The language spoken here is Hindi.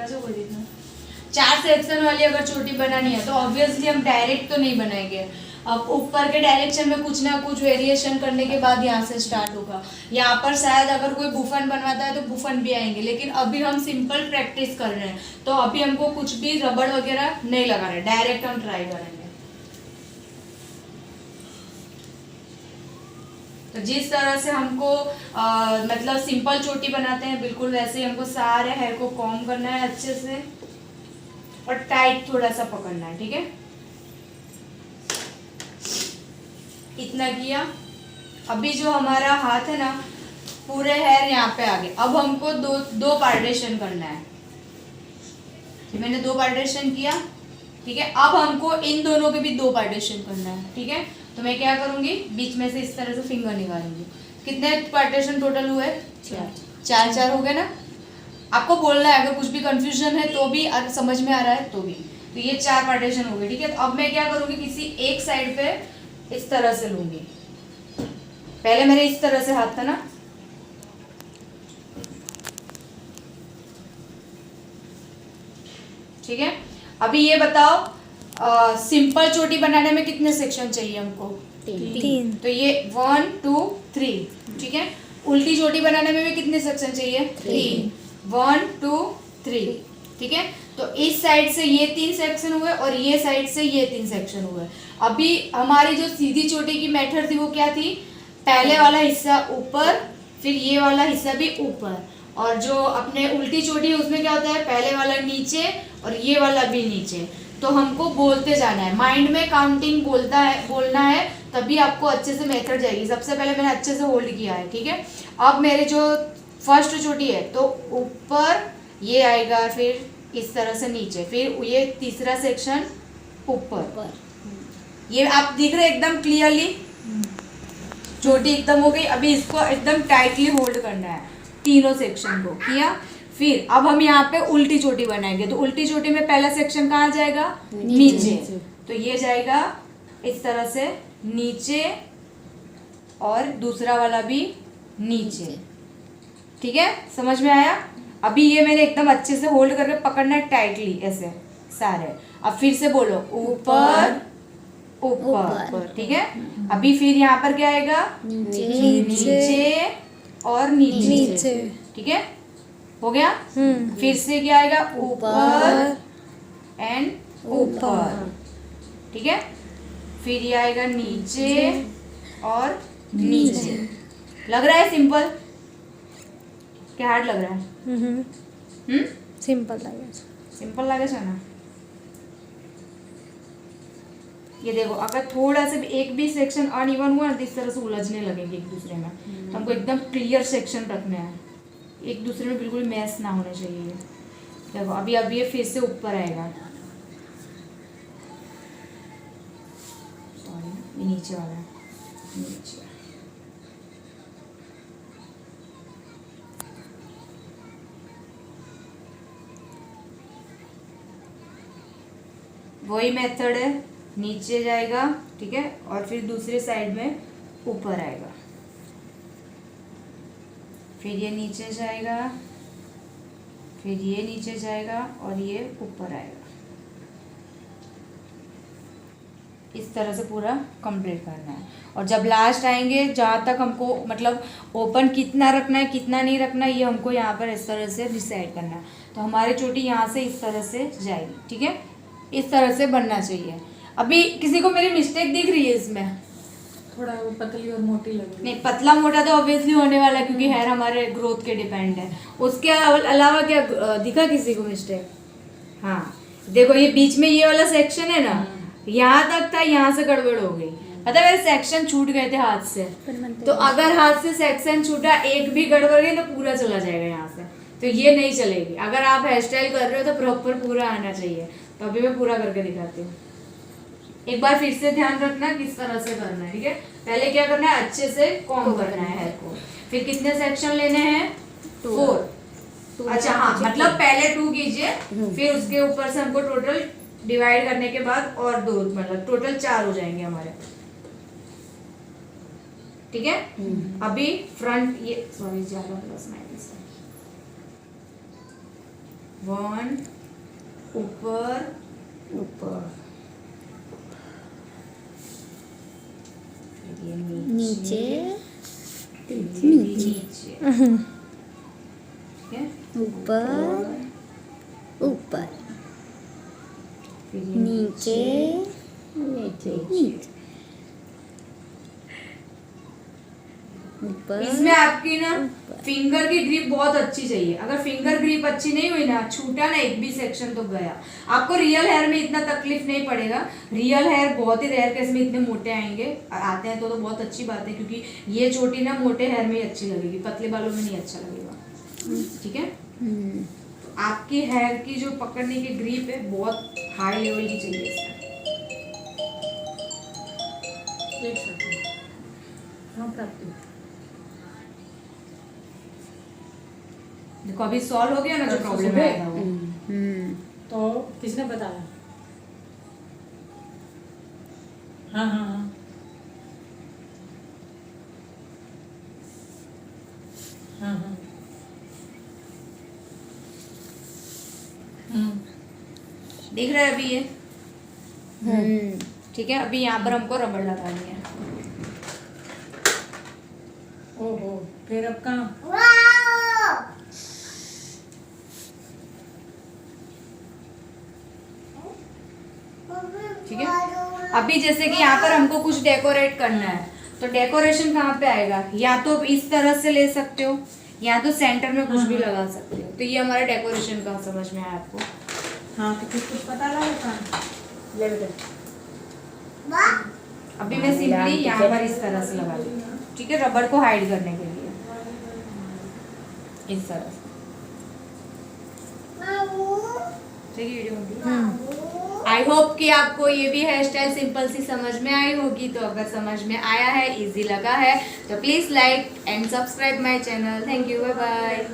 तरह से कोई दिखना 4 सेक्शन वाली अगर चोटी बनानी है तो ऑब्वियसली हम डायरेक्ट तो नहीं बनाएंगे। अब ऊपर के डायरेक्शन में कुछ ना कुछ वेरिएशन करने के बाद यहाँ से स्टार्ट होगा। यहाँ पर शायद अगर कोई बुफन बनवाता है तो बुफन भी आएंगे, लेकिन अभी हम सिंपल प्रैक्टिस कर रहे हैं तो अभी हमको कुछ भी रबड़ वगैरह नहीं लगा रहे, डायरेक्ट हम ट्राई करेंगे। तो जिस तरह से हमको मतलब सिंपल चोटी बनाते हैं बिल्कुल वैसे ही हमको सारे हेयर को कॉम्ब करना है अच्छे से और टाइट थोड़ा सा पकड़ना है। ठीक है, इतना किया। अभी जो हमारा हाथ है ना पूरे हेयर यहाँ पे आ गए। अब हमको दो पार्टीशन करना है। मैंने 2 पार्टीशन किया। ठीक है, अब हमको इन दोनों के भी 2 पार्टीशन करना है। ठीक है, तो मैं क्या करूंगी, बीच में से इस तरह से फिंगर निकालूंगी। कितने पार्टीशन टोटल हुए? 4 हो गए ना। आपको बोलना है, अगर कुछ भी कंफ्यूजन है तो भी, अगर समझ में आ रहा है तो भी। तो ये 4 पार्टीशन हो गए। ठीक है, तो अब मैं क्या करूंगी, किसी एक साइड पे इस तरह से लूंगी। पहले मेरे इस तरह से हाथ था ना, ठीक है। अभी ये बताओ सिंपल चोटी बनाने में कितने सेक्शन चाहिए हमको? 3। तो ये 1 2 3। ठीक है, उल्टी चोटी बनाने में भी कितने सेक्शन चाहिए? 3 1 2 3। ठीक है, तो इस साइड से ये 3 सेक्शन हुए और ये साइड से ये 3 सेक्शन हुए। अभी हमारी जो सीधी चोटी की मेथड थी वो क्या थी? पहले वाला हिस्सा ऊपर, फिर ये वाला हिस्सा भी ऊपर, और जो अपने उल्टी चोटी है उसमें क्या होता है, पहले वाला नीचे और ये वाला भी नीचे। तो हमको बोलते जाना है, माइंड में काउंटिंग बोलना है, तभी आपको अच्छे से मेथड जाएगी। सबसे पहले मैंने अच्छे से होल्ड किया है। ठीक है, अब मेरे जो फर्स्ट चोटी है तो ऊपर ये आएगा, फिर इस तरह से नीचे, फिर ये तीसरा सेक्शन ऊपर। ये आप दिख रहे एकदम क्लियरली, चोटी एकदम हो गई। अभी इसको एकदम टाइटली होल्ड करना है, तीनों सेक्शन को किया। फिर अब हम यहाँ पे उल्टी चोटी बनाएंगे। तो उल्टी चोटी में पहला सेक्शन कहाँ जाएगा? नीचे। तो ये जाएगा इस तरह से नीचे और दूसरा वाला भी नीचे। ठीक है, समझ में आया? अभी ये मैंने एकदम अच्छे से होल्ड करके पकड़ना है टाइटली ऐसे सारे। अब फिर से बोलो, ऊपर ऊपर। ठीक है, अभी फिर यहाँ पर क्या आएगा? नीचे और नीचे। ठीक है, हो गया। फिर से क्या आएगा? ऊपर एंड ऊपर। ठीक है, फिर ये आएगा नीचे और नीचे। लग रहा है सिंपल? क्या हार्ड लग रहा है? सिंपल लगे ना। ये देखो, अगर थोड़ा सा भी एक भी सेक्शन अनइवन हुआ ना तो इस तरह से उलझने लगेंगे एक दूसरे में। तो हमको एकदम क्लियर सेक्शन रखने हैं, एक दूसरे में बिल्कुल मैच ना होने चाहिए। देखो अभी ये फिर से ऊपर आएगा, सॉरी ये नीचे वाला है, नीचे। वही मेथड है, नीचे जाएगा। ठीक है, और फिर दूसरे साइड में ऊपर आएगा, फिर ये नीचे जाएगा, फिर ये नीचे जाएगा और ये ऊपर आएगा। इस तरह से पूरा कंप्लीट करना है। और जब लास्ट आएंगे जहाँ तक हमको मतलब ओपन कितना रखना है कितना नहीं रखना है, ये हमको यहाँ पर इस तरह से डिसाइड करना है। तो हमारी चोटी यहाँ से इस तरह से जाएगी। ठीक है, इस तरह से बनना चाहिए। अभी किसी को मेरी मिस्टेक दिख रही है इसमें? थोड़ा वो पतली और मोटी लग रही है। नहीं, पतला मोटा तो ऑब्वियसली होने वाला है क्योंकि हेयर हमारे ग्रोथ के डिपेंड है। उसके अलावा क्या दिखा किसी को मिस्टेक? हाँ देखो, ये बीच में ये वाला सेक्शन है ना, यहाँ तक था, यहाँ से गड़बड़ हो गई। पता है मेरे सेक्शन छूट गए थे हाथ से। तो अगर हाथ से सेक्शन छूटा, एक भी गड़बड़ गई तो पूरा चला जाएगा यहाँ से। तो ये नहीं चलेगी। अगर आप हेयर स्टाइल कर रहे हो तो प्रॉपर पूरा आना चाहिए। तो अभी मैं पूरा करके दिखाती हूँ। एक बार फिर से ध्यान रखना किस तरह से करना है। ठीक है, पहले क्या करना है, अच्छे से कॉम्ब करना है हेयर को। फिर कितने सेक्शन लेने हैं? 4। अच्छा हाँ, मतलब पहले 2 कीजिए, फिर उसके ऊपर से हमको टोटल डिवाइड करने के बाद और 2, मतलब टोटल 4 हो जाएंगे हमारे। ठीक है, अभी फ्रंट ये सॉरी ज्यादा प्लस माइनस है, 1 ऊपर ऊपर फिर ये नीचे नीचे ठीक है, ऊपर ऊपर फिर ये नीचे नीचे ऊपर इसमें आपकी ना फिंगर की ग्रिप बहुत अच्छी चाहिए। अगर फिंगर ग्रिप अच्छी नहीं हुई ना, छूटा ना एक भी सेक्शन तो गया। आपको रियल हेयर में इतना तकलीफ नहीं पड़ेगा। रियल हेयर बहुत ही रेयर केस में इतने मोटे आएंगे, आते हैं तो बहुत अच्छी बात है, क्योंकि ये चोटी ना मोटे हेयर में ही अच्छी लगेगी, पतले बालों में नहीं अच्छा लगेगा। ठीक है, तो आपकी हेयर की जो पकड़ने की ग्रिप है बहुत हाई लेवल की चाहिए इसमें। एक सेकंड। हाँ प्राप्ति। देखो अभी सॉल्व हो गया ना जो प्रॉब्लम आया था वो। तो किसने बताया? हाँ हाँ हाँ। हाँ हाँ। दिख रहा है अभी ये? ठीक है, अभी यहाँ पर हमको रबड़ लगानी है। ओहो, फिर अब कहाँ? ठीक है, अभी जैसे कि यहाँ पर हमको कुछ डेकोरेट करना है, तो डेकोरेशन कहाँ पे आएगा? या तो इस तरह से ले सकते हो, या तो सेंटर में कुछ भी लगा सकते हो। तो ये हमारा डेकोरेशन का समझ में आया आपको? हाँ तो कुछ पता लगा कहाँ? ले बेटे, अभी मैं सिंपली यहाँ पर इस तरह से लगा देती हूँ। ठीक है, रबड़ को हाइड करने के लिए इस तरह से। ठीक है, वीडियो आई होप कि आपको ये भी हेयर स्टाइल सिंपल सी समझ में आई होगी। तो अगर समझ में आया है, इजी लगा है, तो please like and subscribe my channel. Thank you, bye bye.